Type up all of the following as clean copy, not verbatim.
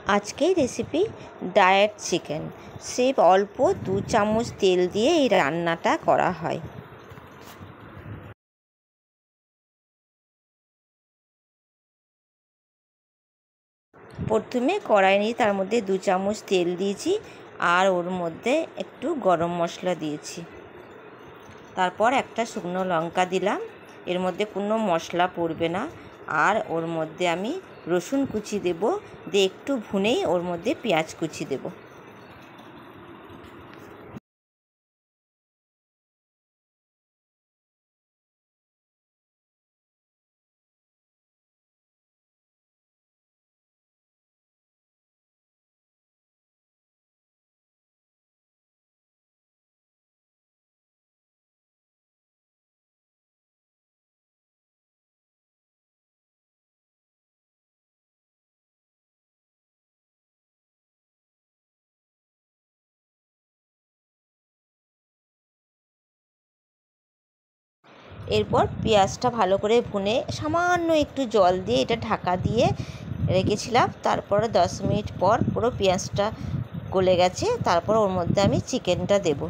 আজকের recipe diet chicken. স্রেফ অল্প 2 চামচ তেল দিয়ে এই রান্নাটা করা হয়। প্রথমে কড়াই নিয়ে তার মধ্যে 2 চামচ তেল দিয়েছি আর ওর মধ্যে একটু গরম মশলা দিয়েছি। তারপর একটা শুকনো লঙ্কা দিলাম। এর মধ্যে কোনো মশলা পড়বে না। আর ওর মধ্যে আমি রসুন কুচি দেব, দিয়ে একটু ভুনেই ওর মধ্যে পেঁয়াজ কুচি দেব। এরপর পেঁয়াজটা ভালো করে ভুনে সামান্য একটু জল দিয়ে এটা ঢাকা দিয়ে রেখেছিলাম। তারপর 10 মিনিট পর পুরো পেঁয়াজটা গলে গেছে। তারপর ওর মধ্যে আমি চিকেনটা দেব।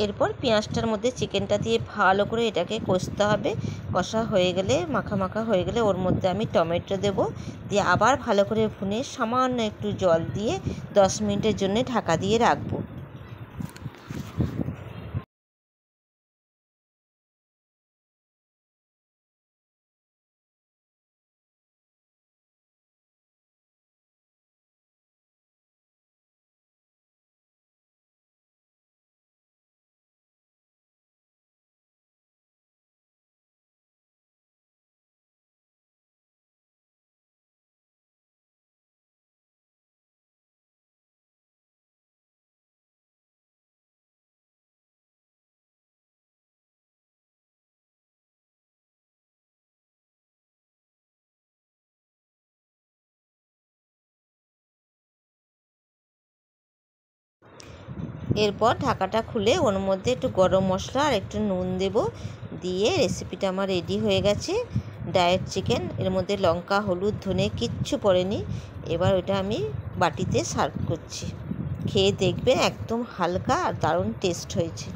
এরপর পেঁয়াজটার মধ্যে চিকেনটা দিয়ে ভালো করে এটাকে কষতে হবে। কষা হয়ে গেলে মাখা মাখা হয়ে গেলে ওর মধ্যে আমি টমেটো দেব, দিয়ে আবার ভালো করে ভুনে সামান্য একটু জল দিয়ে 10 মিনিটের জন্য ঢাকা দিয়ে রাখবো। এরপর ঢাকাটা খুলে ওর মধ্যে একটু গরম মশলা আর একটু নুন দেব, দিয়ে রেসিপিটা আমার রেডি হয়ে গেছে। ডায়েট চিকেন, এর মধ্যে লঙ্কা হলুদ ধনে কিচ্ছু পড়েনি। এবার ওটা আমি বাটিতে সার্ভ করছি। খেয়ে দেখবে একদম হালকা আর দারুণ টেস্ট হয়েছে।